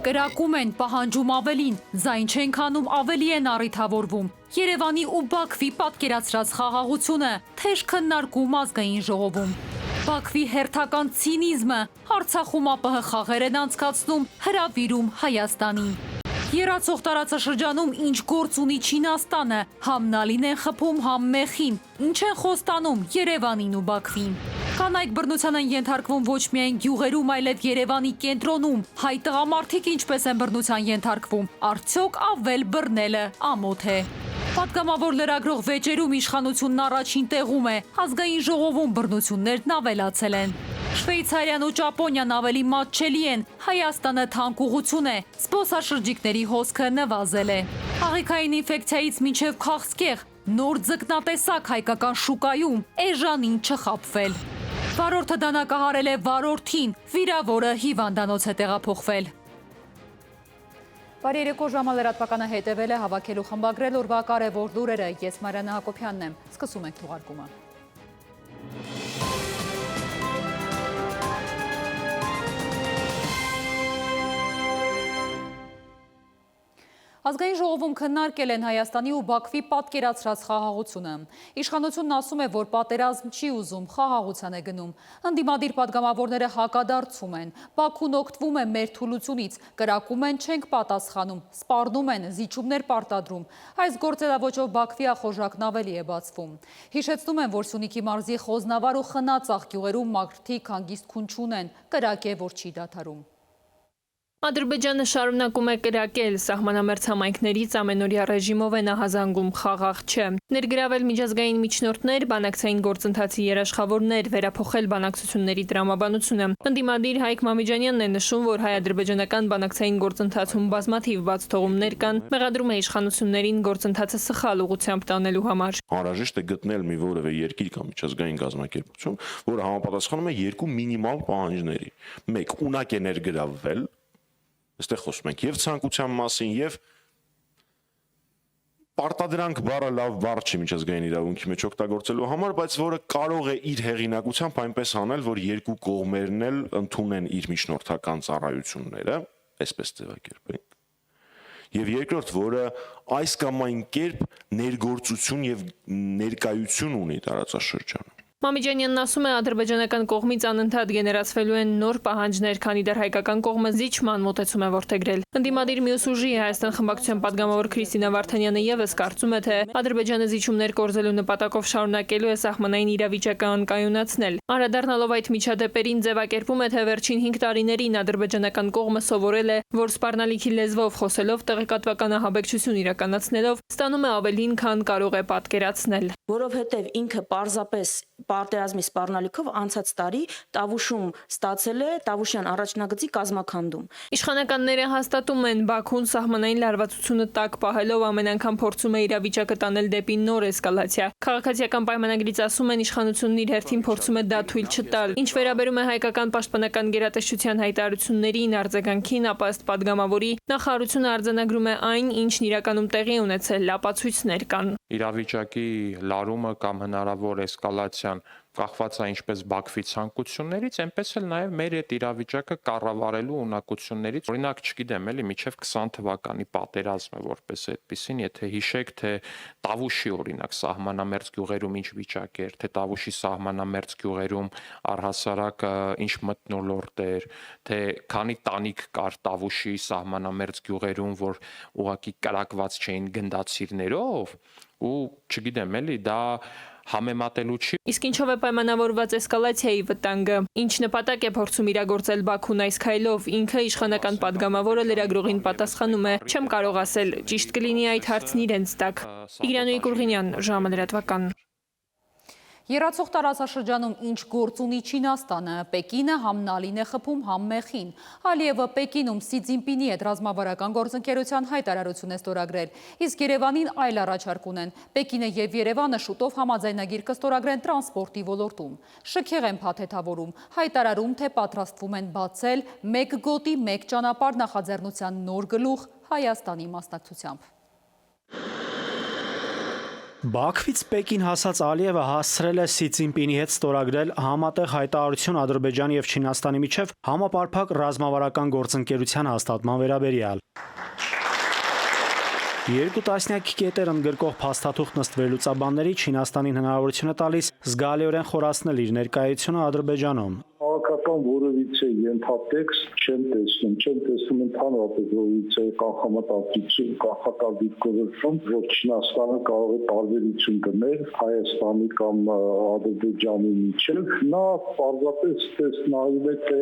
Կրակում են, պահանջում ավելին, ձայն չեն քանում, ավելի են առիթավորվում։ Երևանի ու Բաքվի պատկերացրած խաղաղությունը, թեժ քննարկում ազգային ժողովում։ Բաքվի հերթական ցինիզմը, Արցախում ԱՊՀ խաղեր են անցկացնում, հրավիրում Հայաստանին։ Եռացող տարածաշրջանում ինչ գործ ունի Չինաստանը, համ նալին են խփում, համ մեխին, ինչ են խոստանում Երևանին ու Բաքվին։ Կանայք բռնության են ենթարկվում ոչ միայն գյուղերում, այլև Երևանի կենտրոնում։ Հայ տղամարդիկ ինչպես են բռնության ենթարկվում, արդյոք ավել բռնելը ամոթ է։ Պատգամավոր լրագրող վեճերում իշխանությունն առաջին տեղում է, ազգային ժողովում բռնություններն ավելացել են։ Շվեյցարիան ու Ճապոնիան ավելի մատչելի են, Հայաստանը թանկ ուղղություն է, զբոսաշրջիկների հոսքը նվազել է։ Աղիքային ինֆեկցիայից մինչև քաղցկեղ, նոր ձկնատեսակ հայկական շուկայում, էժանին չխաբվել։ Վարորդը դանակահարել է վարորդին, վիրավորը հիվանդանոց է տեղափոխվել։ Բարի երեկո, ժամը լրատվականը հետևել է, հավաքելու խմբագրել օրվա կարևոր լուրերը, ես Մարիաննա Հակոբյանն եմ, սկսում ենք թողարկումը։ Ազգային ժողովում քննարկել են Հայաստանի ու Բաքվի պատկերացրած խաղաղությունը։ Իշխանությունն ասում է, որ պատերազմ չի ուզում, խաղաղության է գնում։ Ընդդիմադիր պատգամավորները հակադարձում են։ Բաքուն օգտվում է մեր թուլությունից, կրակում են, չենք պատասխանում, սպառնում են, զիջումներ պարտադրում։ Այս գործելավոճով Բաքվի ախորժակն ավելի է բացվում։ Հիշեցնում են, որ Սյունիքի մարզի Խոզնավար ու Խնածախ գյուղերում մարդիկ հանգիստ քուն չունեն, կրակ է, որ չի դադարում։ Ադրբեջանը շարունակում է կրակել, սահմանամերձ համայնքներից ամենօրյա ռեժիմով է նահազանգում, խաղաղ չէ։ Ներգրավել միջազգային միջնորդներ, բանակցային գործընթացի երաշխավորներ, վերափոխել բանակցությունների տրամաբանությունը։ Ընդդիմադիր Հայկ Մամիջանյանն է նշում, որ հայ-ադրբեջանական բանակցային գործընթացում բազմաթիվ բաց թողումներ կան, մեղադրում է իշխանություններին գործընթացը սխալ ուղղությամբ տանելու համար։ Անհրաժեշտ է գտնել մի որևէ երկիր կամ միջազգային կազմակերպություն, որը համապատասխանում է երկու մինիմալ պահանջների։ Մեկ, ունակ է ներգրավվել, այստեղ խոսում ենք եւ ցանկության մասին, եւ պարտադրանք բառը լավ բառ չի միջազգային իրավունքի մեջ օգտագործելու համար, բայց որը կարող է իր հեղինակությամբ այնպես անել, որ երկու կողմերն էլ ընդունեն իր միջնորդական ծառայությունները, այսպես ձևակերպենք։ Եվ երկրորդ, որը այս կամ այն կերպ ներգործություն եւ ներկայություն ունի տարածաշրջանում։ Մամիջանյանն ասում է, ադրբեջանական կողմից անընդհատ գեներացվելու են նոր պահանջներ, քանի դեռ հայկական կողմը զիջման մոտեցում է որդեգրել։ Ընդդիմադիր մյուս ուժի Հայաստան խմբակցության պատգամավոր Քրիստինա Վարդանյանը եւս կարծում է, թե Ադրբեջանը զիջումներ կորզելու նպատակով շարունակելու է սահմանային իրավիճակը անկայունացնել։ Անդրադառնալով այդ միջադեպերին ձևակերպում է, թե վերջին 5 տարիներին ադրբեջանական կողմը սովորել է, որ սպառնալիքի լեզվով խոսելով, տեղեկատվական ահաբեկչություն իրականացնելով, ստանում է ավելին, քան կարող է պատկերացնել։ Որովհետև ինքը պարզապես պատերազմի սպառնալիքով անցած տարի Տավուշում ստացել է Տավուշյան առաջնագծի կազմաքանդում։ Իշխանականները հաստատում են, Բաքուն սահմանային լարվածությունը տակ պահելով ամեն անգամ փորձում է իրավիճակը տանել դեպի նոր էսկալացիա։ Քաղաքացիական պայմանագրից ասում են, իշխանությունն իր հերթին փորձում է դա թույլ չտալ։ Ինչ վերաբերում է հայկական պաշտպանական գերատեսչության հայտարարություններին, արձագանքին, ապա ըստ պատգամավորի նախարարությունը արձանագրում է այն, ինչն իրականում տեղի ունեցել, ապացույցներ կան։ Իրավիճակի լարումը կամ հնարավոր էսկալացիան կախված է ինչպես Բաքվի ցանկություններից, այնպես էլ նաև մեր այդ իրավիճակը կառավարելու ունակություններից։ Օրինակ, չգիտեմ, էլի միջև 20 թվականի պատերազմը որպես այդպեսին, եթե հիշեք, թե Տավուշի օրինակ սահմանամերձ գյուղերում ինչ վիճակ էր, թե Տավուշի սահմանամերձ գյուղերում առհասարակ ինչ մթնոլորտ էր, թե քանի տանիք կար Տավուշի սահմանամերձ գյուղերում, որ ուղղակի կրակված չէին գնդացիրներով, ու չգիտեմ, էլի դա համեմատելու չի։ Իսկ ինչով է պայմանավորված էսկալացիայի վտանգը, ինչ նպատակ է փորձում իրագործել Բաքուն այս քայլով, ինքը իշխանական պատգամավորը լրագրողին պատասխանում է, չեմ կարող ասել, ճիշտ կլինի այդ հարցն իրենց տակ։ Իրանուհի Կուրղինյան, ժամը լրատվական։ Եռացող տարածաշրջանում ինչ գործ ունի Չինաստանը, Պեկինը համ նալին է խփում, համ մեխին։ Ալիևը Պեկինում Սի Ցզինպինի հետ ռազմավարական գործընկերության հայտարարություն է ստորագրել, իսկ Երևանին այլ առաջարկ ունեն։ Պեկինը եւ Երևանը շուտով համաձայնագիր կստորագրեն տրանսպորտի ոլորտում։ Շքեղ են փաթեթավորում, հայտարարում, թե պատրաստվում են բացել մեկ գոտի, մեկ ճանապարհ նախաձեռնության նոր գլուխ Հայաստանի մասնակցությամբ։ Բաքվից Պեկին հասած Ալիևը հասցրել է Սի Ցինպինի հետ ստորագրել համատեղ հայտարարություն Ադրբեջանի եւ Չինաստանի միջև համապարփակ ռազմավարական գործընկերության հաստատման վերաբերյալ։ Երկու տասնյակ կետեր ընդգրկող փաստաթուղթ նստվելուծաբանների Չինաստանին հնարավորություն է տալիս զգալիորեն խորացնել իր ներկայությունը Ադրբեջանում։ Քաղաքական որևիցե ենթատեքստ չեն տեսնում ընդհանրապես որևիցե կանխամտածություն, կանխական դիրքորոշում, որ Չինաստանը կարող է տարբերություն դնել Հայաստանի կամ Ադրբեջանի միջև, նա պարզապես նայում է, թե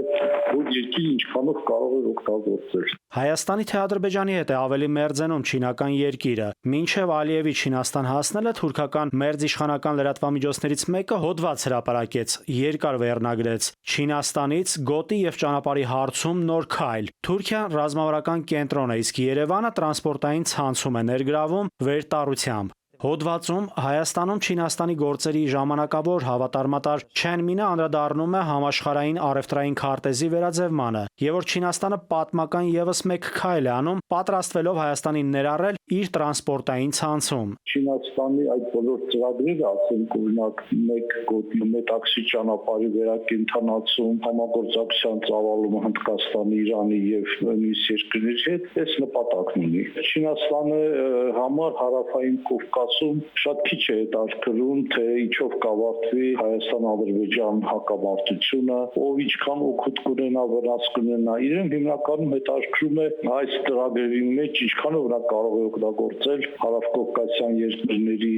որ երկիրը ինչքանով կարող է օգտագործել։ Հայաստանի թե Ադրբեջանի հետ է ավելի մերձենում չինական երկիրը։ Մինչև Ալիևի Չինաստան հասնելը թուրքական մերձ իշխանական լրատվամիջոցներից մեկը հոդված հրապարակեց, երկար վերնագրեց Չինաստանից գոտի եւ ճանապարհի հարցում նոր քայլ։ Թուրքիան ռազմավարական կենտրոն է, իսկ Երևանը տրանսպորտային ցանցում է ներգրավում վերտառությամբ։ Հոդվածում Հայաստանում Չինաստանի գործերի ժամանակավոր հավատարմատար Չեն Մինը անդրադառնում է համաշխարհային առևտրային քարտեզի վերաձևմանը, եւ որ Չինաստանը պատմական եւս մեկ քայլ է անում, պատրաստվելով Հայաստանին ներառել իր տրանսպորտային ցանցում։ Չինաստանի այդ բոլոր ծրագրերը, ասենք օրինակ մեկ գոտի մետաքսի ճանապարհի վերակենդանացում, համագործակցության ծավալումը Հնդկաստանի, Իրանի եւ մյուս երկրների հետ, այս նպատակն ունի։ Չինաստանը համար հարավային Կովկասում շատ քիչ է հետաքրքրում, թե ինչով կավարտվի Հայաստան-Ադրբեջան հակամարտությունը, ով ինչքան օգուտ կունենա, վնաս կունենա։ Իրեն հիմնականում հետաքրքրում է այս ծրագրերի մեջ ինչքանով նա կարող է օգտագործել հարավկովկասյան երկրների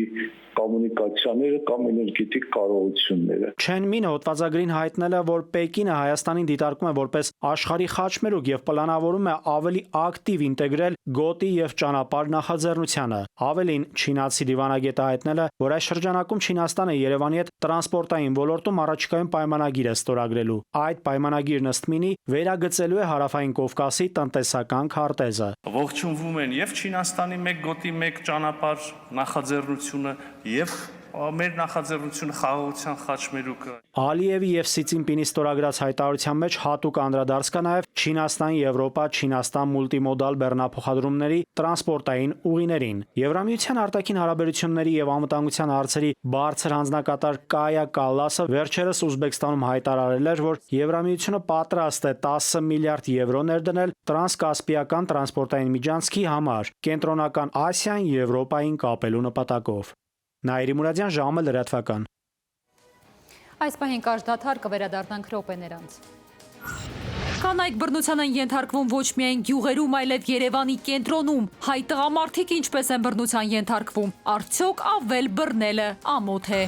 կոմունիկացիաները կամ էներգետիկ կարողությունները։ Չեն Մինը հոդվածագրին հայտնել է, որ Պեկինը Հայաստանին դիտարկում է որպես աշխարհի խաչմերուկ եւ պլանավորում է ավելի ակտիվ ինտեգրել գոտի եւ ճանապարհ նախաձեռնությանը։ Ավելին, չինացի դիվանագետը հայտնել է, որ այս շրջանակում Չինաստանը Երևանի հետ տրանսպորտային ոլորտում առաջիկայում պայմանագիր է ստորագրելու։ Այդ պայմանագիրն ըստ Մինի վերագծելու է Հարավային Կովկասի տնտեսական քարտեզը։ Ողջունվում են եւ Չինաստանի մեկ գոտի մեկ ճանապարհ նախաձեռնությունը եւ մեր նախաձեռնությունը խաղաղության խաչմերուկը։ Ալիևի եւ Սի Ցինպինի ստորագրած հայտարարության մեջ հատուկ անդրադարձ կա նաեւ Չինաստան-Եվրոպա, Չինաստան մուլտիմոդալ բեռնափոխադրումների տրանսպորտային ուղիներին։ Եվրամիության արտաքին հարաբերությունների եւ անվտանգության հարցերի բարձր հանձնակատար Կայա Կալլասը վերջերս Ուզբեկստանում հայտարարել էր, որ Եվրամիությունը պատրաստ է 10 միլիարդ եվրո ներդնել տրանսկասպիական տրանսպորտային միջանցքի համար Կենտրոնական Ասիան Եվրոպային կապելու նպատակով։ Նաիրի Մուրադյան, ժամը լրատվական։ Այս պահին կարճ դադար կվերադառնանք րոպեներ անց։ Կանայք բռնության են ենթարկվում ոչ միայն գյուղերում, այլև Երևանի կենտրոնում։ Հայ տղամարդիկ ինչպես են բռնության ենթարկվում, արդյոք ավել բռնելը ամոթ է։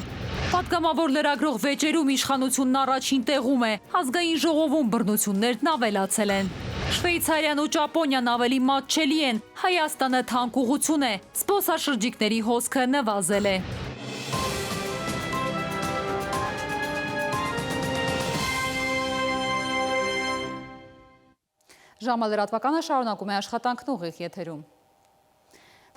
Պատգամավոր լրագրող վեճերում իշխանությունն առաջին տեղում է, ազգային ժողովում բռնություններն ավելացել են։ Շվեյցարիան ու Ճապոնիան ավելի մատչելի են, Հայաստանը թանկ ուղղություն է, զբոսաշրջիկների հոսքը նվազել է։ Ժամը լրատվականը շարունակում է աշխատանքն ուղիղ եթերում։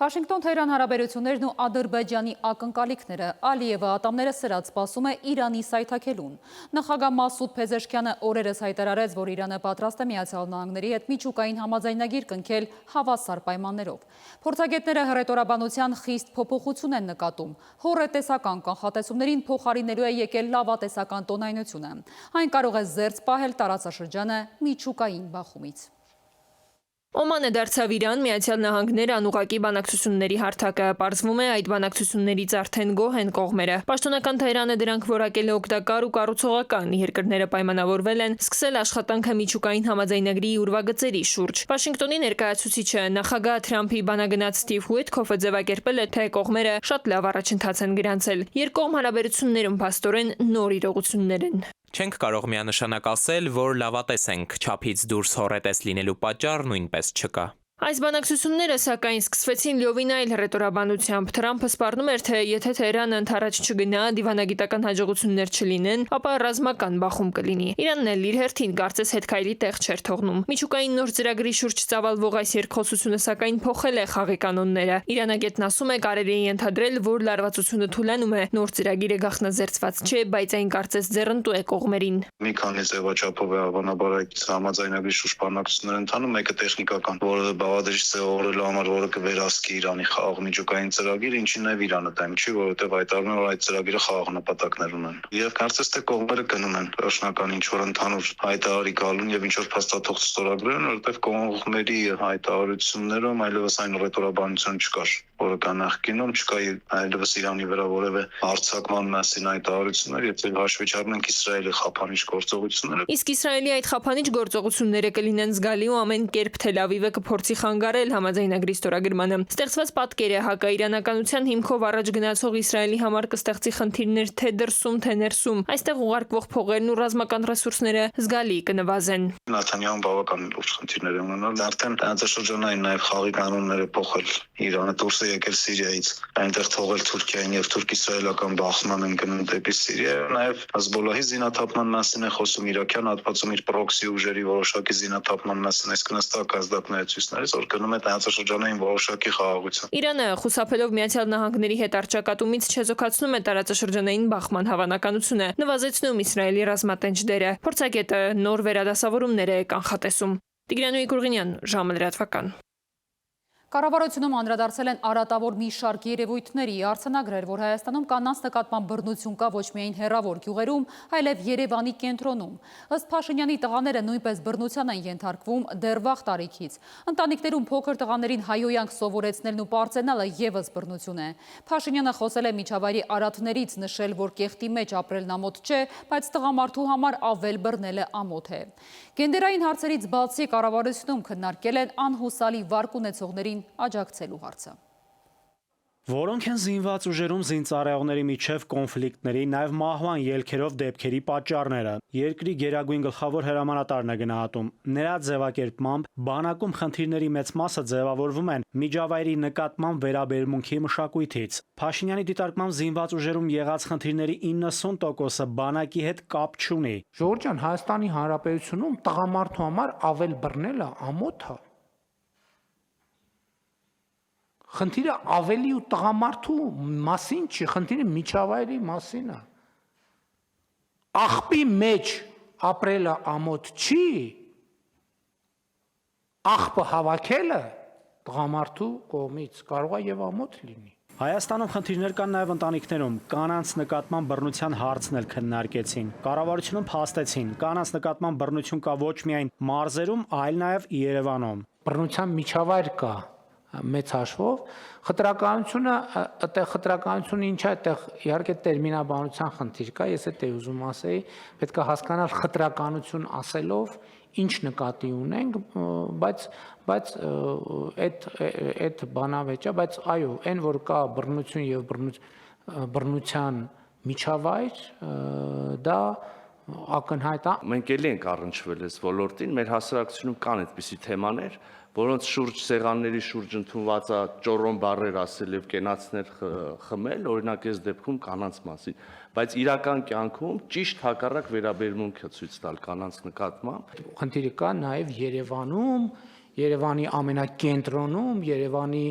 Վաշինգտոն-Թեհրան հարաբերություններն ու Ադրբեջանի ակնկալիքները Ալիևը ատամները սրած սպասում է Իրանի սայթաքելուն։ Նախագահ Մասուդ Փեզեշքյանը օրերս հայտարարեց, որ Իրանը պատրաստ է Միացյալ Նահանգների հետ միջուկային համաձայնագիր կնքել հավասար պայմաններով։ Փորձագետները հռետորաբանության խիստ փոփոխություն են նկատում։ Հոռետեսական կանխատեսումներին փոխարինելու է եկել լավատեսական տոնայնությունը։ Այն կարող է զերծ պահել տարածաշրջանը միջուկային բախումից։ Օմանը դարձավ Իրան, Միացյալ Նահանգներ անուղղակի բանակցությունների հարթակը։ Պարզվում է, այդ բանակցություններից արդեն գոհ են կողմերը։ Պաշտոնական Թեհրանը դրանք որակել է օգտակար ու կառուցողական։ Երկրները պայմանավորվել են սկսել աշխատանքը միջուկային համաձայնագրի ուրվագծերի շուրջ։ Վաշինգտոնի ներկայացուցիչը նախագահ Թրամփի բանագնաց Սթիվ Ուիթքոֆը ձևակերպել է, թե կողմերը շատ լավ առաջընթաց են գրանցել։ Երկկողմ հարաբերություններում փաստորեն նոր իրողություններ են։ Չենք կարող միանշանակ ասել, որ լավատես ենք, չափից դուրս հոռետես լինելու պատճառ նույնպես չկա։ Այս բանակցությունները սակայն սկսվեցին լիովին այլ հռետորաբանությամբ։ Թրամփը սպառնում էր, թե եթե Թեհրանը ընդառաջ չգնա, դիվանագիտական հաջողություններ չլինեն, ապա ռազմական բախում կլինի։ Իրանն էլ իր հերթին կարծես հետքայլի տեղ չէր թողնում։ Միջուկային նոր ծրագրի շուրջ ծավալվող այս երկխոսությունը սակայն փոխել է խաղի կանոնները։ Իրանագետն ասում է, կարելի է ենթադրել, որ լարվածությունը թուլանում է, նոր ծրագիրը գաղտնազերծված չէ, բայց այն կարծես ձեռնտու է կողմերին։ Մի քանի ձևաչափով է հավանաբար այդ համաձայնագրի շուրջ բանակցություններ ընթանում, մեկը տեխնիկական, որը բաղադրիչ ձևավորելու համար, որը կվերահսկի Իրանի խաղաղ միջուկային ծրագիրը, ինչին նաև Իրանը դեմ չի, որովհետև հայտարարում է, որ այդ ծրագիրը խաղաղ նպատակներ ունեն։ Եվ կարծես թե կողմերը գնում են վերջնական ինչ որ ընդհանուր հայտարարի գալուն եւ ինչ որ փաստաթուղթ ստորագրել են, որովհետև կողմերի հայտարարություններում այլևս այն ռետորաբանություն չկար, որը կա նախկինում, չկա այլևս Իրանի վրա որևէ հարձակման մասին հայտարարություններ, եթե հաշվի չառնենք Իսրայելի խափանիչ գործողությունները։ Իսկ Իսրայելի այդ խափանիչ գործողությունները կլինեն զգալի ու ամեն կերպ Թել Ավիվը կփորձի խանգարել համաձայնագրի ստորագրմանը։ Ստեղծված պատկերը հակաիրանականության հիմքով առաջ գնացող Իսրայելի համար կստեղծի խնդիրներ թե դրսում, թե ներսում։ Այստեղ ուղարկվող փողերն ու ռազմական ռեսուրսները զգալի կնվազեն։ Նաթանյահուն բավական լուրջ խնդիրներ է ունենալ։ Արդեն տարածաշրջանային նաև խաղի կանոնները փոխել։ Իրանը դուրս է եկել Սիրիայից, այնտեղ թողել Թուրքիային եւ թուրք-իսրայելական բախման են գնում դեպի Սիրիա։ Նաև Հեզբոլլահի զինաթափման մասին է խոսում, իրաքյան հատվածում իր պրոքսի ուժերի որոշակի զինաթափման մասին, այս կնստակ ազդակները ցույց տալիս, որ գնում է տարածաշրջանային որոշակի խաղաղություն։ Իրանը խուսափելով Միացյալ Նահանգների հետ առճակատումից չեզոքացնում է տարածաշրջանային բախման հավանականությունը, նվազեցնում Իսրայելի ռազմատենչ դերը։ Փորձագետը նոր վերադասավորումներ է կանխատեսում։ Տիգրանուհի Գուրգինյան, ժամը լրատվական։ Կառավարությունում անդրադարձել են արատավոր մի շարք երևույթների, արձանագրեր, որ Հայաստանում կանանց նկատմամբ բռնություն կա ոչ միայն հեռավոր գյուղերում, այլև Երևանի կենտրոնում։ Ըստ Փաշինյանի տղաները նույնպես բռնության են ենթարկվում դեռ վաղ տարիքից։ Ընտանիքներում փոքր տղաներին հայհոյանք սովորեցնելն ու պարծենալը ևս բռնություն է։ Փաշինյանը խոսել է միջավայրի արատներից, նշել, որ կեղտի մեջ ապրելն ամոթ չէ, բայց տղամարդու համար ավել բռնելը ամոթ է։ Գենդերային հարցերից բացի կառավարությունում քննարկել են անհուսալի վարկ ունեցողներին աջակցելու հարցը։ Որոնք են զինված ուժերում զինծառայողների միջև կոնֆլիկտների, նաև մահվան ելքերով դեպքերի պատճառները։ Երկրի գերագույն գլխավոր հրամանատարն է գնահատում։ Նրա ձևակերպմամբ բանակում խնդիրների մեծ մասը ձևավորվում են միջավայրի նկատմամբ վերաբերմունքի մշակույթից։ Փաշինյանի դիտարկմամբ զինված ուժերում եղած խնդիրների 90%-ը բանակի հետ կապ չունի։ Ժողովուրդ ջան, Հայաստանի Հանրապետությունում տղամարդու համար ավել բռնելը ամոթ է։ Խնդիրը ավելի ու տղամարդու մասին չի, խնդիրը միջավայրի մասին է։ Աղբի մեջ ապրելը ամոթ չի, աղբը հավաքելը տղամարդու կողմից կարող է եւ ամոթ լինի։ Հայաստանում խնդիրներ կան նաև ընտանիքներում։ Կանանց նկատմամբ բռնության հարցն էլ քննարկեցին։ Կառավարությունում փաստեցին, կանանց նկատմամբ բռնություն կա ոչ միայն մարզերում, այլ նաև Երևանում։ Բռնության միջավայր կա մեծ հաշվով, խտրականությունը, այդտեղ խտրականությունը ինչ է, այդտեղ իհարկե տերմինաբանության խնդիր կա, ես այդ ուզում ասեի, պետք է հասկանալ խտրականություն ասելով ինչ նկատի ունենք, բայց այդ բանավեճը, բայց այո, այն որ կա բռնություն եւ բռնության միջավայր, դա ակնհայտ է։ Մենք էլի ենք առնչվել այս ոլորտին, մեր հասարակությունում կան այդպիսի թեմաներ, որոնց շուրջ սեղանների շուրջ ընդունված է ճոռոն բառեր ասել եւ կենացներ խմել, օրինակ այս դեպքում կանանց մասին, բայց իրական կյանքում ճիշտ հակառակ վերաբերմունք է ցույց տալ կանանց նկատմամբ։ Խնդիրը կա նաեւ Երևանում, Երևանի ամենակենտրոնում, Երևանի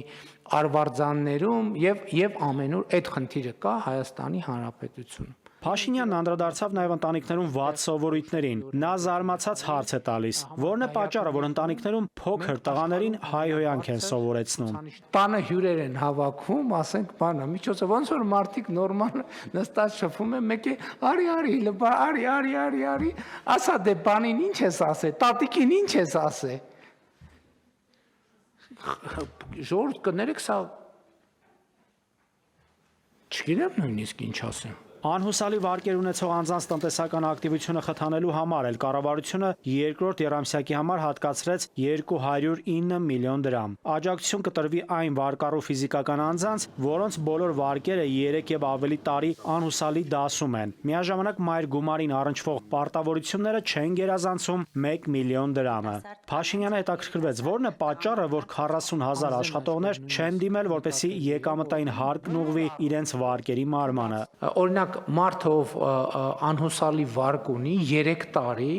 արվարձաններում եւ ամենուր այդ խնդիրը կա Հայաստանի Հանրապետությունում։ Փաշինյանն անդրադարձավ նաև ընտանիքներում վատ սովորույթներին։ Նա զարմացած հարց է տալիս. որն է պատճառը, որ ընտանիքներում փոքր տղաներին հայհոյանք են սովորեցնում։ Տանը հյուրեր են հավաքում, ասենք բանը, միջոցը ոնց որ մարդիկ նորմալ նստած շփում են, մեկի արի, ասա դե բանին ինչ ես ասե, տատիկին ինչ ես ասե։ Ժողովուրդ կներեք, սա չգիտեմ նույնիսկ ինչ ասեմ։ Անհուսալի վարկեր ունեցող անձանց տնտեսական ակտիվությունը խթանելու համար էլ կառավարությունը երկրորդ եռամսյակի համար հատկացրեց 209 միլիոն դրամ։ Աջակցություն կտրվի այն վարկառու ֆիզիկական անձանց, որոնց բոլոր վարկերը 3 եւ ավելի տարի անհուսալի դասում են։ Միաժամանակ մայր գումարին առնչվող պարտավորությունները չեն գերազանցում 1 միլիոն դրամը։ Փաշինյանը հետաքրքրվեց, որն է պատճառը, որ 40,000 աշխատողներ չեն դիմել, որպեսզի եկամտային հարկն ուղղվի իրենց վարկերի մարմանը։ Օրինակ մարդը ով անհուսալի վարկ ունի 3 տարի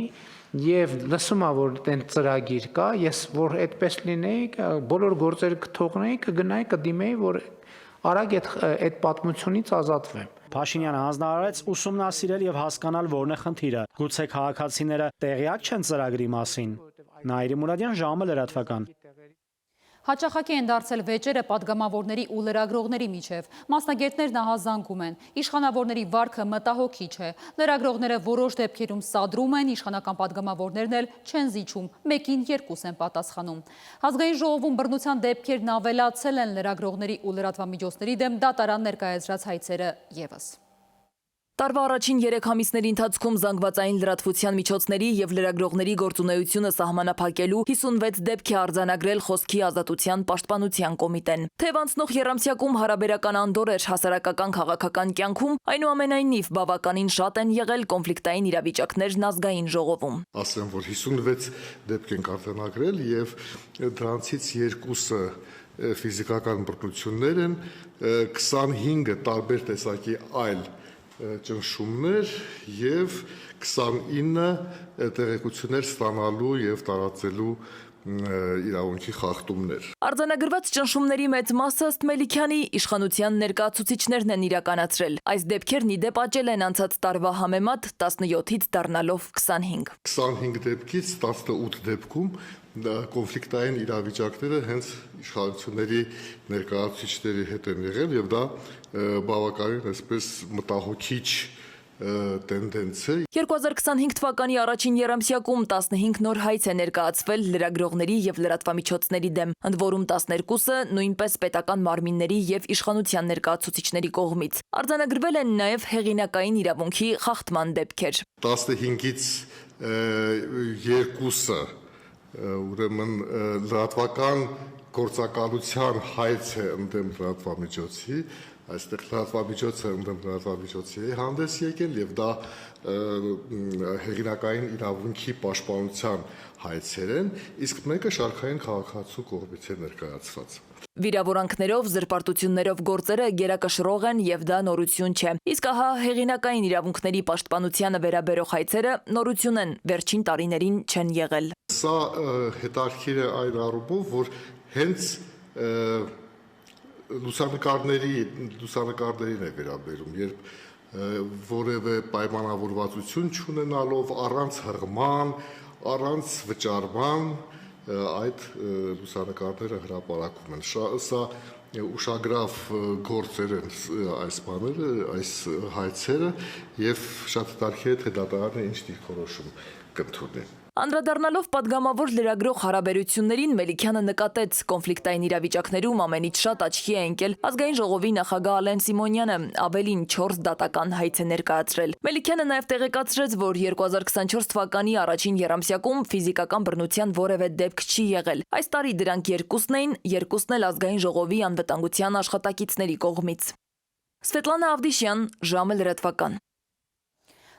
եւ լսում ա որ այդեն ծրագիր կա, ես որ այդպես լինեի, բոլոր գործերը կթողնեի, կգնայի, կդիմեի, որ արագ այդ պատմությունից ազատվեմ։ Փաշինյանը հանձնարարեց ուսումնասիրել եւ հասկանալ որն է խնդիրը։ Գուցե քաղաքացիները տեղյակ չեն ծրագրի մասին։ Նաիրի Մուրադյան, ժամը լրատվական։ Հաճախակի են դարձել վեճերը պատգամավորների ու լրագրողների միջև։ Մասնագետներն ահազանգում են։ Իշխանավորների վարքը մտահոգիչ է։ Լրագրողները որոշ դեպքերում սադրում են, իշխանական պատգամավորներն էլ չեն զիջում, մեկին երկուս են պատասխանում։ Ազգային ժողովում բռնության դեպքերն ավելացել են, լրագրողների ու լրատվամիջոցների դեմ դատարան ներկայացրած հայցերը ևս։ Տարվա առաջին 3 ամիսների ընթացքում զանգվածային լրատվության միջոցների և լրագրողների գործունեությունը սահմանափակելու 56 դեպք է արձանագրել Խոսքի ազատության պաշտպանության կոմիտեն։ Թեև անցնող եռամսյակում հարաբերական անդոր էր հասարակական քաղաքական կյանքում, այնուամենայնիվ բավականին շատ են եղել կոնֆլիկտային իրավիճակներն ազգային ժողովում։ Ասեմ, որ 56 դեպք ենք արձանագրել և դրանցից երկուսը ֆիզիկական բռնություններ են, 25-ը տարբեր տեսակի այլ ճնշումներ և 29 տեղեկություններ ստանալու և տարածելու իրավունքի խախտումներ։ Արձանագրված ճնշումների մեծ մասը ըստ Մելիքյանի իշխանության ներկայացուցիչներն են իրականացրել։ Այս դեպքերն ի դեպ աճել են անցած տարվա համեմատ 17-ից դառնալով 25։ 25 դեպքից 18 դեպքում կոնֆլիկտային իրավիճակները հենց իշխանությունների ներկայացուցիչների հետ են եղել և դա բավականին այսպես մտահոգիչ տենդենց է։ 2025 թվականի առաջին եռամսյակում 15 նոր հայց է ներկայացվել լրագրողների և լրատվամիջոցների դեմ, ընդ որում 12-ը նույնպես պետական մարմինների և իշխանության ներկայացուցիչների կողմից։ Արձանագրվել են նաև հեղինակային իրավունքի խախտման դեպքեր։ 15-ից 2-ը ուրեմն լրատվական գործակալության հայց է ընդդեմ լրատվամիջոցի, այստեղ լրատվամիջոցը ընդդեմ լրատվամիջոցի է հանդես եկել և դա հեղինակային իրավունքի պաշտպանության հայցեր են, իսկ մեկը շարքային քաղաքացու կողմից է ներկայացված։ Վիրավորանքներով, զրպարտություններով գործերը գերակշռող են և դա նորություն չէ։ Իսկ ահա հեղինակային իրավունքների պաշտպանությանը վերաբերող հայցերը նորություն են, վերջին տարիներին չեն եղել։ Սա հետաքրքիր է այն առումով, որ հենց լուսանկարներին է վերաբերում, երբ որևէ պայմանավորվածություն չունենալով, առանց հղման, առանց վճարման այդ լուսանկարները հրապարակվում են։ Սա ուշագրավ գործեր են այս բաները, այս հայցերը և շատ հետաքրքիր է, թե դատարանը ինչ դիրքորոշում կընդունի։ Անդրադառնալով պատգամավոր լրագրող հարաբերություններին Մելիքյանը նկատեց կոնֆլիկտային իրավիճակներում ամենից շատ աչքի է ընկել ազգային ժողովի նախագահ Ալեն Սիմոնյանը, ավելին 4 դատական հայց է ներկայացրել։ Մելիքյանը նաև տեղեկացրեց, որ 2024 թվականի առաջին եռամսյակում ֆիզիկական բռնության որևէ դեպք չի եղել։ Այս տարի դրանք երկուսն էին, երկուսն էլ ազգային ժողովի անվտանգության աշխատակիցների կողմից։ Սվետլանա Ավդիշյան, ժամը լրատվական։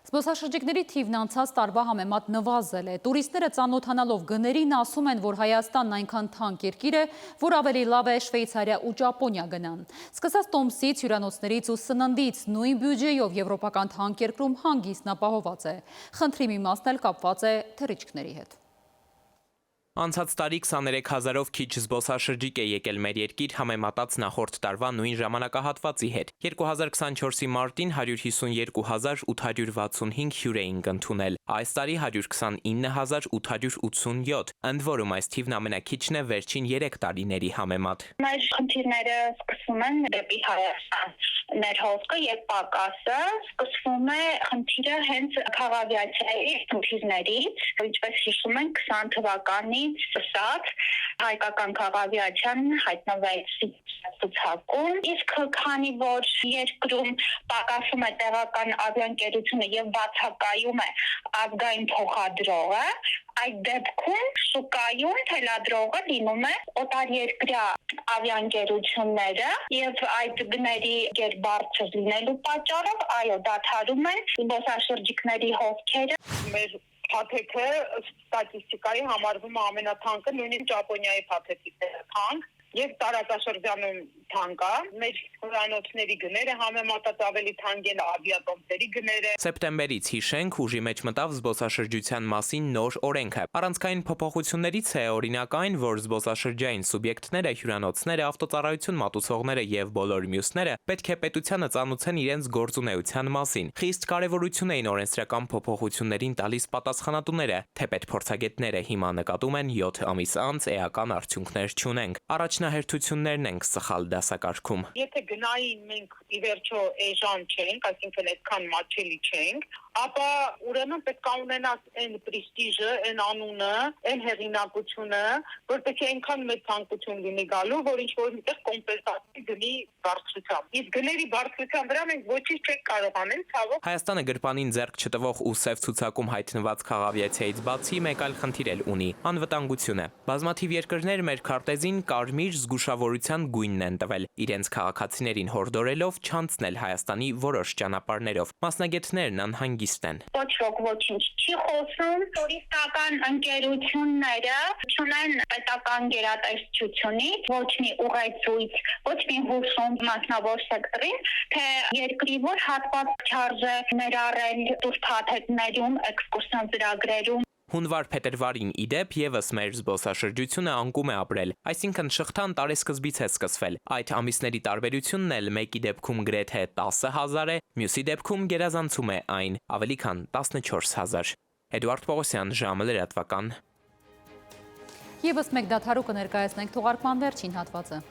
Զբոսաշրջիկների թիվն անցած տարվա համեմատ նվազել է։ Տուրիստները ծանոթանալով գներին ասում են, որ Հայաստանն այնքան թանկ երկիր է, որ ավելի լավ է Շվեյցարիա ու Ճապոնիա գնան։ Սկսած տոմսից, հյուրանոցներից ու սննդից նույն բյուջեով եվրոպական թանկ երկրում հանգիստն ապահոված է։ Խնդրի մի մասն էլ կապված է թռիչքների հետ։ Անցած տարի 23 հազարով քիչ զբոսաշրջիկ է եկել մեր երկիր համեմատած նախորդ տարվա նույն ժամանակահատվածի հետ։ 2024-ի մարտին 152,865 հյուր էինք ընդունել, այս տարի 129,887, ընդ որում այս թիվն ամենաքիչն է վերջին 3 տարիների համեմատ։ Մեր խնդիրները սկսվում են դեպի Հայաստան։ Ներհոսքը եւ պակասը սկսվում է խնդիրը հենց քաղաքավիացիայի խնդիրներից, ինչպես հիշում ենք 20 թվականից սկսած հայկական քաղաքավիացիան հայտնվեց ցուցակում, իսկ քանի որ երկրում պակասում է տեղական ավիաընկերությունը եւ բացակայում է ազգային փոխադրողը, այդ դեպքում շուկայում թելադրողը լինում է օտարերկրյա ավիաընկերությունները եւ այդ գների բարձր լինելու պատճառով այո դադարում են զբոսաշրջիկների հոսքերը։ Մեր փաթեթը ստատիստիկայի համարվում է ամենաթանկը, նույնիսկ Ճապոնիայի փաթեթից է թանկ եւ տարածաշրջանում թանկ է։ Մեր հյուրանոցների գները համեմատած ավելի թանկ են ավիատոմսերի գները։ Սեպտեմբերից հիշենք ուժի մեջ մտավ զբոսաշրջության մասին նոր օրենքը։ Առանցքային փոփոխություններից է օրինակ այն, որ զբոսաշրջային սուբյեկտները, հյուրանոցները, ավտոծառայություն մատուցողները եւ բոլոր մյուսները պետք է պետությանը ծանուցեն իրենց գործունեության մասին։ Խիստ կարևորություն էին օրենսդրական փոփոխություններին տալիս պատասխանատուները, թեպետ փորձագետները հիմա նկատում են 7 ամիս անց էական արդյունքներ չունենք։ Առաջնահերթություններն ենք սխալ դասակարգում։ Եթե գնային մենք ի վերջո էժան չենք, այսինքն այդքան մատչելի չենք, ապա ուրեմն պետք է ունենաս այն պրեստիժը, այն անունը, այն հեղինակությունը, որ պետք է այնքան մեծ ցանկություն լինի գալու, որ ինչ-որ միտեղ կոմպենսացիա գնի բարձրությամբ։ Իսկ գների բարձրության վրա մենք ոչինչ չենք կարող անել, ցավոք։ Հայաստանը գրպանին ձեռք չտվող ու սև ցուցակում հայտնված խաղավիացիայից բացի մեկ այլ խնդիր էլ ունի՝ անվտանգությունը։ Բազմաթիվ երկրներ մեր քարտեզին կարմիր զգուշավորության գույնն են տվել, իրենց քաղաքացիներին հորդորելով չանցնել Հայաստանի որոշ ճանապարհներով։ Մասնագետներն անհանգիստ են։ Ոչ ոք ոչինչ չի խոսում, տուրիստական ընկերությունները չունեն պետական գերատեսչությունից ոչ մի ուղեցույց, ոչ մի հուշում մասնավոր սեկտորին, թե երկրի որ հատված չարժե ներառել տուրիստատերերում, էքսկուրսիոն ծրագրերում։ Հունվար-փետրվարին իդեպ եւս մեր զբոսաշրջությունը անկում է ապրել, այսինքն շղթան տարեսկզբից է սկսվել։ Այդ ամիսների տարբերությունն էլ մեկի դեպքում գրեթե 10,000 է, մյուսի դեպքում գերազանցում է այն ավելի քան 14,000։ Էդուարդ Պողոսյան, ժամը լրատվական։ Եվս մեկ դադարու կներկայացնենք թողարկման վերջին հատվածը։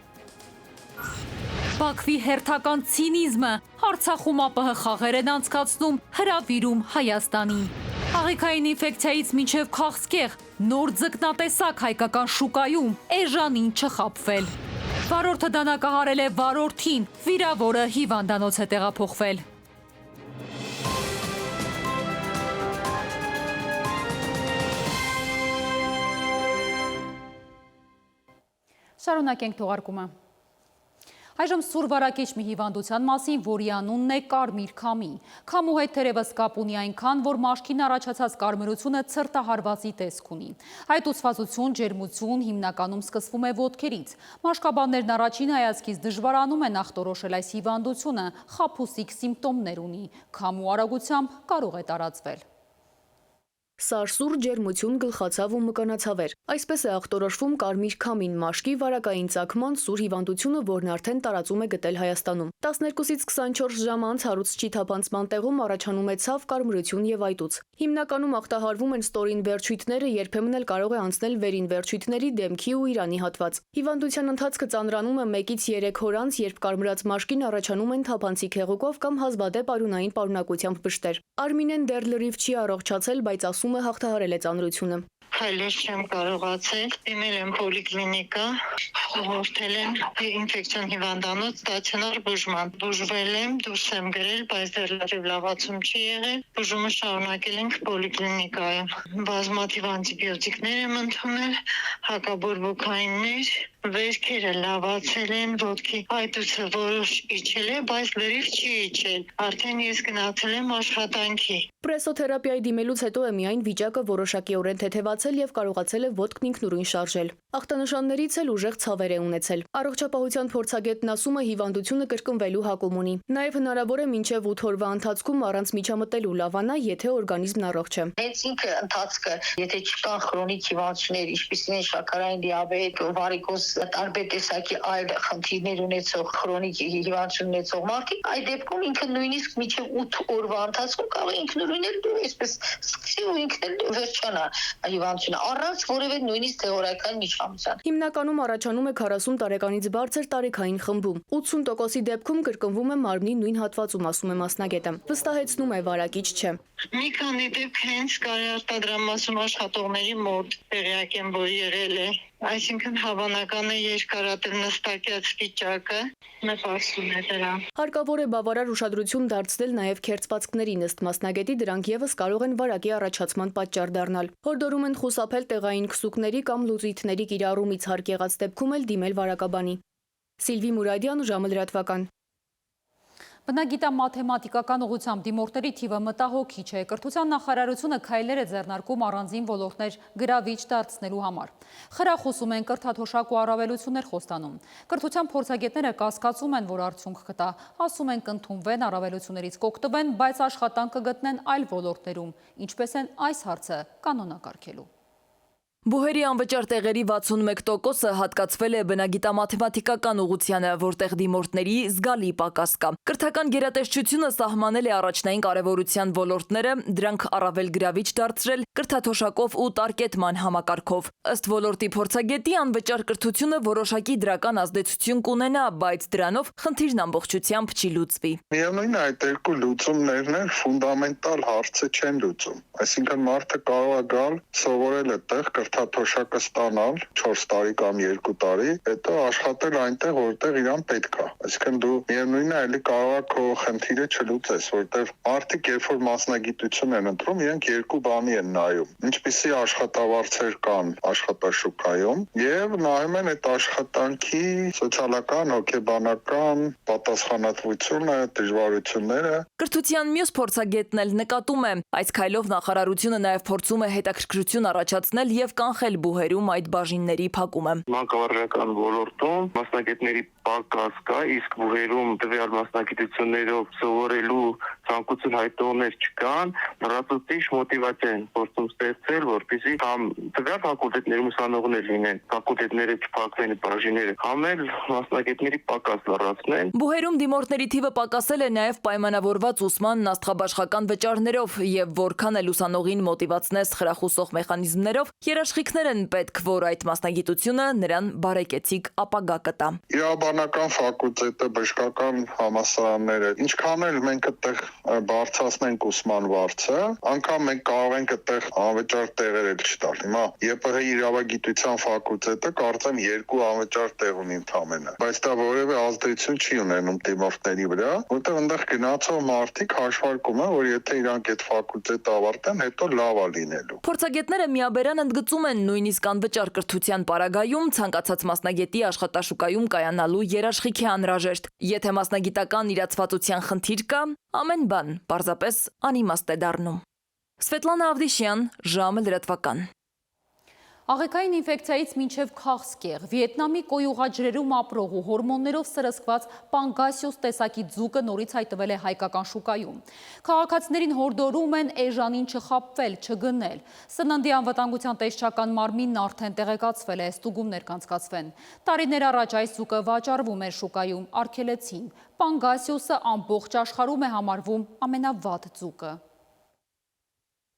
Բաքվի հերթական ցինիզմը Արցախում ԱՊՀ խաղեր են անցկացնում, հրավիրում Հայաստանին։ Աղիքային ինֆեկցիայից մինչև քաղցկեղ, նոր ձկնատեսակ հայկական շուկայում, էժանին չխաբվել։ Վարորդը դանակահարել է վարորդին, վիրավորը հիվանդանոց է տեղափոխվել։ Շարունակենք թողարկումը։ Այժմ սուր վարակիչ մի հիվանդության մասին, որի անունն է կարմիր քամի։ Քամու հետ թերևս կապ ունի այնքան, որ մաշկին առաջացած կարմրությունը ցրտահարվածի տեսք ունի։ Հայտուցվածություն, ջերմություն հիմնականում սկսվում է ոտքերից։ Մաշկաբաններն առաջին հայացքից դժվարանում են ախտորոշել այս հիվանդությունը, խաբուսիկ սիմպտոմներ ունի։ Քամու արագությամբ կարող է տարածվել։ Սարսուռ, ջերմություն, գլխացավ ու մկանացավեր։ Այսպես է ախտորոշվում կարմիր քամին, մաշկի վարակային ծագման սուր հիվանդությունը, որն արդեն տարածում է գտել Հայաստանում։ 12-ից 24 ժամ անց հարուցչի թափանցման տեղում առաջանում է ցավ, կարմրություն եւ այտուց։ Հիմնականում ախտահարվում են ստորին վերջույթները, երբեմն էլ կարող է անցնել վերին վերջույթների, դեմքի ու իրանի հատված։ Հիվանդության ընթացքը ծանրանում է 1-ից 3 օր անց, երբ կարմրած մաշկին առաջանում են թափանցիկ հեղուկով կամ հազվադեպ արյունային պարունակությամբ բշտեր։ Արմինեն դեռ լրիվ չի առողջացել, բայց ասում է հաղթահարել է ծանրությունը։ Քայլել չեմ կարողացել, դիմել եմ պոլիկլինիկա, ուղղորդել են ինֆեկցիոն հիվանդանոց ստացիոնար բուժման։ Բուժվել եմ, դուրս եմ գրել, բայց դեռ լրիվ լավացում չի եղել։ Բուժումը շարունակել ենք պոլիկլինիկայում։ Բազմաթիվ անտիբիոտիկներ եմ ընդունել, հակաբորբոքայիններ, վերքերը լավացել են, ոտքի այտուցը որոշ իջել է, բայց լրիվ չի իջել։ Արդեն ես գնացել եմ աշխատանքի։ Պրեսոթերապիայի դիմելուց հետո է միայն վիճակը որոշակիորեն թեթևացել եւ կարողացել է ոտքն ինքնուրույն շարժել։ Ախտանշաններից էլ ուժեղ ցավեր է ունեցել։ Առողջապահության փորձագետն ասում է հիվանդությունը կրկնվելու հակում ունի։ Նաեւ հնարավոր է մինչեւ 8 օրվա ընթացքում առանց միջամտելու լավանա, եթե օրգանիզմն առողջ է։ Հենց ինքը ընթացքը, եթե չկան քրոնիկ հիվանդություններ, ինչպիսին են շաքարային դիաբետ, վարիկոզ, տարբեր տեսակի այլ խնդիրներ ունեցող քրոնիկ հիվանդություն ունեցող մարդիկ, այդ դեպքում ինքը նույնիսկ մինչև 8 օրվա ընթացքում կարող է ինքնուրույն էլ այսպես սկսի ու ինքն էլ վերջանա հիվանդությունը առանց որևէ նույնիսկ թեորիական միջամտության։ Հիմնականում առաջանում է 40 տարեկանից բարձր տարեքային խմբում։ 80%-ի դեպքում կրկնվում է մարմնի նույն հատվածում, ասում է մասնագետը։ Վստահեցնում է վարակիչ չէ։ Մի քանի դեպք հենց կարի արտադրամասում աշխատողների մոտ տեղյակ եմ, որ եղել է։ Այսինքն հավանական է երկարատև նստակյաց վիճակը նպաստում է դրան։ Հարկավոր է բավարար ուշադրություն դարձնել նաև քերծվածքներին, ըստ մասնագետի դրանք եւս կարող են վարակի առաջացման պատճառ դառնալ։ Հորդորում են խուսափել տեղային քսուկների կամ լուծույթների կիրառումից, հարկ եղած դեպքում էլ դիմել վարակաբանի։ Սիլվի Մուրադյան, ժամը լրատվական։ Բնագիտամաթեմատիկական ուղղությամբ դիմորդների թիվը մտահոգիչ է։ Կրթության նախարարությունը քայլեր է ձեռնարկում առանձին ոլորտներ գրավիչ դարձնելու համար։ Խրախուսում են կրթաթոշակ ու առավելություններ խոստանում։ Կրթության փորձագետները կասկածում են, որ արդյունք կտա, ասում են կընդունվեն առավելություններից կօգտվեն, բայց աշխատանք կգտնեն այլ ոլորտներում, ինչպես են այս հարցը կանոնակարգելու։ Բուհերի անվճար տեղերի 61%-ը հատկացվել է բնագիտամաթեմատիկական ուղղությանը, որտեղ դիմորդների զգալի պակաս կա։ Կրթական գերատեսչությունը սահմանել է առաջնային կարևորության ոլորտները, դրանք առավել գրավիչ դարձրել կրթաթոշակով ու տարկետման համակարգով։ Ըստ ոլորտի փորձագետի անվճար կրթությունը որոշակի դրական ազդեցություն կունենա, բայց դրանով խնդիրն ամբողջությամբ չի լուծվի։ Միևնույն է, այդ երկու լուծումներն էլ ֆունդամենտալ հարցը չեն լուծում։ Այսինքն մարդը կարող է գալ, սովորել այդտեղ կրթաթոշակը ստանալ 4 տարի կամ 2 տարի, հետո աշխատել այնտեղ, որտեղ իրան պետք է։ Այսինքն դու միևնույնն է, էլի կարող է քո խնդիրը չլուծես, որտեղ մարդիկ երբ որ մասնագիտություն են ընտրում, իրենք երկու բանի են նայում։ Ինչպիսի աշխատավարձեր կան աշխատաշուկայում եւ նայում են այդ աշխատանքի սոցիալական, հոգեբանական պատասխանատվությունը, դժվարությունները։ Կրթության մյուս փորձագետն էլ նկատում է, այս քայլով նախարարությունը նաև փորձում է հետաքրքրություն առաջացնել եւ կանխել բուհերում այդ բաժինների փակումը։ Մանկավարժական ոլորտում մասնագետների պակաս կա, իսկ բուհերում տվյալ մասնագիտություններով սովորելու ցանկություն հայտնողներ չկան, լրացուցիչ մոտիվացիա են փորձում ստեղծել, որպեսզի կամ տվյալ ֆակուլտետներում ուսանողներ լինեն, ֆակուլտետները չփակվեն, բաժինները, կամ էլ մասնագետների պակաս լրացնեն։ Բուհերում դիմորդների թիվը պակասել է նաև պայմանավորված ուսման աստղաբաշխական վճարներով եւ որքան էլ ուսանողին մոտիվացնես խրախուսող մեխանիզմներով, երաշխիքներ են պետք, որ այդ մասնագիտությունը նրան բարեկեցիկ ապագա կտա։ Իրավաբանական ֆակուլտետը, բժշկական համալսարանները, ինչքան էլ մենք այդտեղ բարձրացնենք ուսման վարձը, անգամ մենք կարող ենք այդտեղ անվճար տեղեր էլ չտալ։ Հիմա ԵՊՀ իրավագիտության ֆակուլտետը կարծեմ 2 անվճար տեղ ունի ընդամենը, բայց դա որևէ ազդեցություն չի ունենում դիմորդների վրա, որտեղ այնտեղ գնացող մարդիկ հաշվարկում են, որ եթե իրանք այդ ֆակուլտետը ավարտեն, հետո լավ է լինելու։ Փորձագետները միաբերան ընդգծում են նույնիսկ անվճար կրթության պարագայում ցանկացած մասնագետի աշխատաշուկայում կայանալու երաշխիք է անհրաժեշտ։ Եթե մասնագիտական իրացվածության խնդիր կա, ամեն բան պարզապես անիմաստ է դառնում։ Սվետլանա Ավդիշյան, ժամը լրատվական։ Աղեկային ինֆեկցիայից մինչև քաղցկեղ, Վիետնամի կոյուղաջրերում ապրող ու հորմոններով սրսկված պանգասիոս տեսակի ձուկը նորից հայտնվել է հայկական շուկայում։ Քաղաքացիներին հորդորում են էժանին չխաբվել, չգնել։ Սննդի անվտանգության տեսչական մարմինն արդեն տեղեկացվել է, ստուգումներ կանցկացվեն։ Տարիներ առաջ այս ձուկը վաճառվում էր շուկայում, արգելեցին։ Պանգասիոսը ամբողջ աշխարհում է համարվում ամենավատ ձուկը։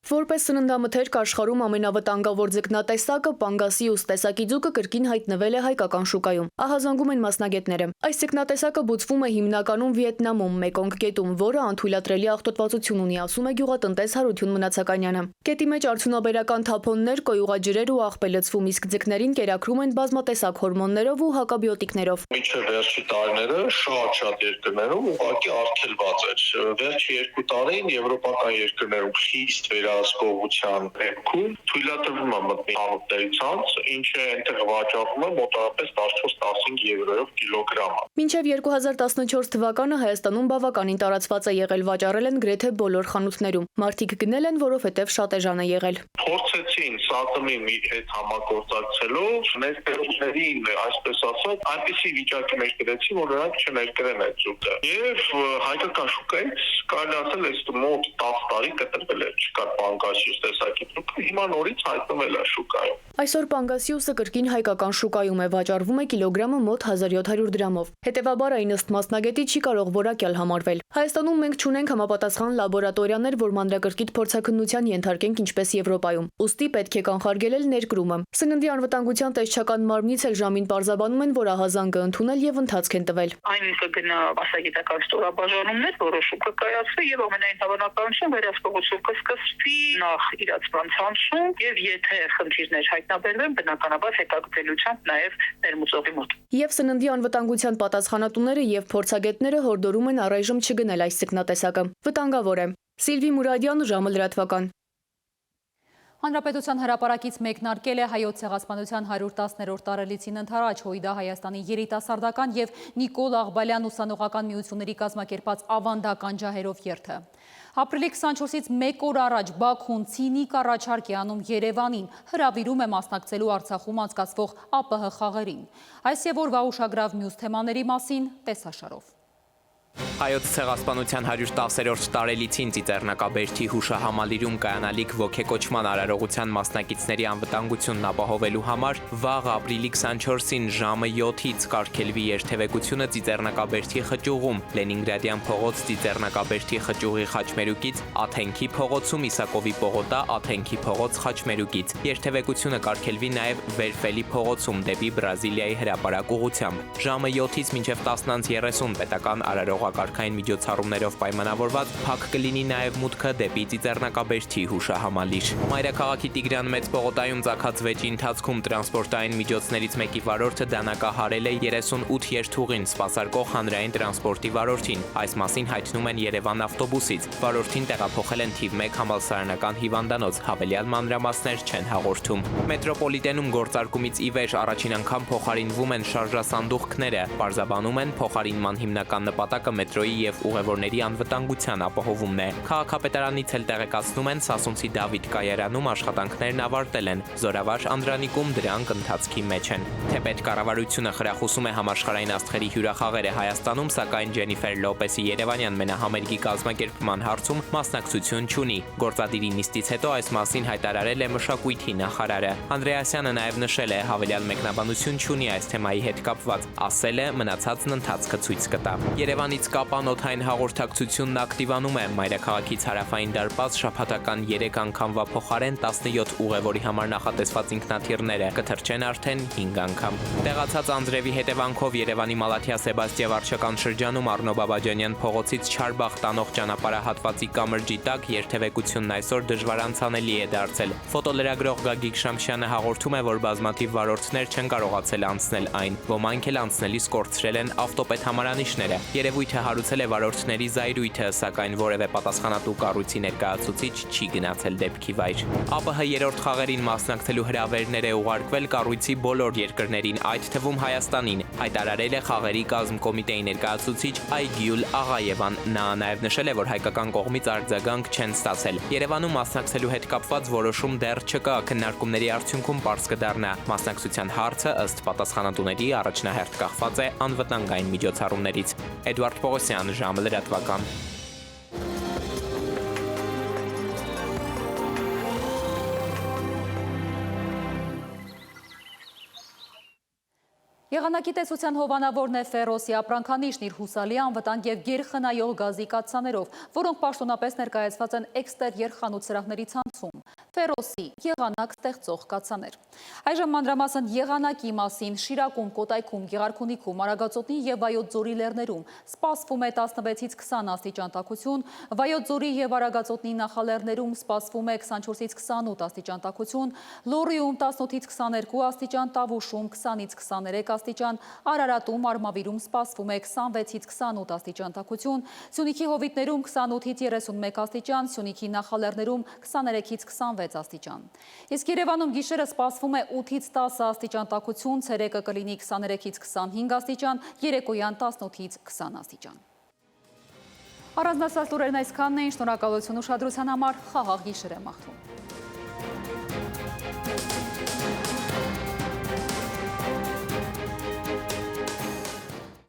Որպես սննդամթերք աշխարհում ամենավտանգավոր ձկնատեսակը պանգասիուս տեսակի ձուկը կրկին հայտնվել է հայկական շուկայում։ Ահա զանգում են մասնագետները։ Այս ձկնատեսակը բուծվում է հիմնականում Վիետնամում, Մեկոնգ գետում, որը անթույլատրելի աղտոտվածություն ունի, ասում է գյուղատնտես Հարություն Մնացականյանը։ Գետի մեջ արդյունաբերական թափոններ, կոյուղաջրեր ու աղբ է լցվում, իսկ ձկներին կերակրում են բազմատեսակ հորմոններով ու հակաբիոտիկներով։ Մինչև վերջի տարիները շատ երկրներում ուղղակի արգելված էր։ Վերջի 2 տարին եվրոպական երկրներում խիստ վերահսկողության դեպքում թույլատրվում է մտնել հանուտների ցանց, ինչը այնտեղ վաճառվում է մոտավորապես 14-15 եվրոյով կիլոգրամը։ Մինչև 2014 թվականը Հայաստանում բավականին տարածված է եղել, վաճառել են գրեթե բոլոր խանութներում։ Մարդիկ գնել են, որովհետև շատ էժան է եղել։ Փորձեցին ՍԱՏՄ-ի հետ համագործակցելով մեր պետներին, այսպես ասած, այնպիսի վիճակի մեջ դրեցին, որ նրանք չներկրեն այդ ձուկը։ Եվ հայկական շուկայից կարելի ասել այս մոտ 10 տարի կտրվել է, չկար պանգասիուս տեսակի ձուկը, հիմա նորից հայտնվել է շուկայում։ Այսօր պանգասիուսը կրկին հայկական շուկայում է, վաճառվում է կիլոգրամը մոտ 1700 դրամով։ Հետևաբար այն ըստ մասնագետի չի կարող որակյալ համարվել։ Հայաստանում մենք չունենք համապատասխան լաբորատորիաներ, որ մանրակրկիտ փորձաքննության ենթարկենք ինչպես Եվրոպայում։ Ուստի պետք է կանխարգելել ներկրումը։ Սննդի անվտանգության տեսչական մարմնից էլ ժամին պարզաբանում են, որ ահազանգը ընդունել եւ ընթացք են տվել։ Այն կգնա մասնագիտական ստորաբաժանումներ, որոշում կկայացվի եւ ամենայն հավանականությամբ վերահսկողություն կսկսվի նախ իրացման ցանցում եւ եթե խնդիրներ հայտնաբերվեն, բնականաբար հետագծելիությամբ նաեւ ներմուծողի մոտ։ Եվ սննդի անվտանգության պատասխանատուները եւ փորձագետները հորդորում են առայժմ չգնել այս ձկնատեսակը։ Վտանգավոր է։ Սիլվի Մուրադյան, ժամը լրատվական։ Հանրապետության հրապարակից մեկնարկել է Հայոց ցեղասպանության 110-րդ տարելիցին ընթരാճ Հույդա Հայաստանի երիտասարդական եւ Նիկոլ Աղբալյան ուսանողական միությունների կազմակերպած ավանդական ջահերով երթը։ Ապրիլի 24-ից մեկ օր առաջ Բաքուն ցինիկ առաջարկ է անում Երևանին, հրավիրում է մասնակցելու Արցախում անցկացվող ԱՊՀ խաղերին։ Այս եւ օրվա ուշագրավ մյուս թեմաների մասին տեսաշարով։ Հայոց ցեղասպանության 110-րդ տարելիցին Ծիծեռնակաբերդի հուշահամալիրում կայանալիք ոգեկոչման արարողության մասնակիցների անվտանգությունն ապահովելու համար վաղ ապրիլի 24-ին ժամը 7-ից կարգելվի երթևեկությունը Ծիծեռնակաբերդի խճուղում, Լենինգրադյան փողոց Ծիծեռնակաբերդի խճուղի խաչմերուկից, Աթենքի փողոցում Իսակովի պողոտա, Աթենքի փողոց խաչմերուկից։ Երթևեկությունը կարգելվի նաև Վերֆելի փողոցում դեպի Բրազիլիայի հրապարակ ուղղությամբ։ Ժամը 7-ից մինչև 10:30 պետական արարողակարգային միջոցառումներով պայմանավորված փակ կլինի նաև մուտքը դեպի Ծիծեռնակաբերդի հուշահամալիր։ Մայրաքաղաքի Տիգրան Մեծ պողոտայում ծագած վեճի ընթացքում տրանսպորտային միջոցներից մեկի վարորդը դանակահարել է 38 երթուղին սպասարկող հանրային տրանսպորտի վարորդին։ Այս մասին հայտնում են Երևան ավտոբուսից։ Վարորդին տեղափոխել են թիվ 1 համալսարանական հիվանդանոց, հավելյալ մանրամասներ չեն հաղորդում։ Մետրոպոլիտենում գործարկումից ի վեր առաջին անգամ փոխարինվում են շարժասանդուղքները։ Պարզաբանում են փոխարինման հիմնական նպատակը մետրոյի եւ ուղևորների անվտանգության ապահովումն է։ Քաղաքապետարանից էլ տեղեկացնում են Սասունցի Դավիթ կայարանում աշխատանքներն ավարտել են, Զորավար Անդրանիկում դրանք ընթացքի մեջ են։ Թեպետ կառավարությունը խրախուսում է համաշխարհային աստղերի հյուրախաղերը Հայաստանում, սակայն Ջենիֆեր Լոպեսի Երևանյան մենահամերգի կազմակերպման հարցում մասնակցություն չունի։ Գործադիրի նիստից հետո այս մասին հայտարարել է մշակույթի նախարարը։ Անդրեասյանը նաև նշել է, հավելյալ մեկնաբանություն չունի այս թեմայի հետ կապված, ասել է մնացածն ընթացքը ցույց կտա։ Երևանից Կապան օդային հաղորդակցությունն ակտիվանում է։ Մայրաքաղաքից հարավային դարպաս շաբաթական 3 անգամվա փոխարեն 17 ուղևորի համար նախատեսված ինքնաթիռները կթռչեն արդեն 5 անգամ։ Տեղացած անձրևի հետևանքով Երևանի Մալաթիա Սեբաստիա վարչական շրջանում Առնո Բաբաջանյան փողոցից Չարբախ տանող ճանապարհահատվածի կամրջի տակ երթևեկությունն այսօր դժվար անցանելի է դարձել։ Ֆոտոլրագրող Գագիկ Շամշյանը հաղորդում է, որ բազմաթիվ վարորդներ չեն կարողացել անցնել այն։ Ոմանք էլ անցնելիս կորցրել են ավտոպետհամարանիշները։ Երևույթը հարուցել է վարորդների զայրույթը, սակայն որևէ պատասխանատու կառույցի ներկայացուցիչ չի գնացել դեպքի վայր։ ԱՊՀ երրորդ խաղերին մասնակցելու հրավերներ է ուղարկվել կառույցի բոլոր երկրներին, այդ թվում Հայաստանին, հայտարարել է խաղերի կազմկոմիտեի ներկայացուցիչ Այգյուլ Աղաևան։ Նա նաև նշել է, որ հայկական կողմից արձագանք չեն ստացել։ Երևանում մասնակցելու հետ կապված որոշում դեռ չկա, քննարկումների արդյունքում պարզ կդառնա։ Մասնակցության հարցը ըստ պատասխանատուների առաջնահերթ կախված է անվտանգային միջոցառումներից։ Էդվարդ Պողոսյան, ժամը լրատվական։ Եղանակի տեսության հովանավորն է Ֆերոսի ապրանքանիշն իր հուսալի անվտանգ եւ գերխնայող գազի կաթսաներով, որոնք պաշտոնապես ներկայացված են էքստերիեր խանութ սրահների ցանցում։ Ֆերոսի եղանակ ստեղծող կաթսաներ։ Այժմ մանրամասն եղանակի մասին Շիրակում, Կոտայքում, Գեղարքունիքում, Արագածոտնի եւ Վայոց ձորի լեռներում սպասվում է 16-ից 20 աստիճան տաքություն, Վայոց ձորի եւ Արագածոտնի նախալեռներում սպասվում է 24-ից 28 աստիճան տաքություն, Լոռիում 18-ից 22 աստիճան, Տավուշում 20-ից 23 աստիճան, Արարատում, Արմավիրում սպասվում է 26-ից 28 աստիճան տաքություն, Սյունիքի Հովիտներում 28-ից 31 աստիճան, Սյունիքի նախալեռներում 23-ից 26 աստիճան։ Իսկ Երևանում գիշերը սպասվում է 8-ից 10 աստիճան տաքություն, ցերեկը կլինի 23-ից 25 աստիճան, երեկոյան 18-ից 20 աստիճան։ Առանձնացած լուրերն այսքանն էին, շնորհակալություն ուշադրության համար, խաղաղ գիշեր եմ մաղթում։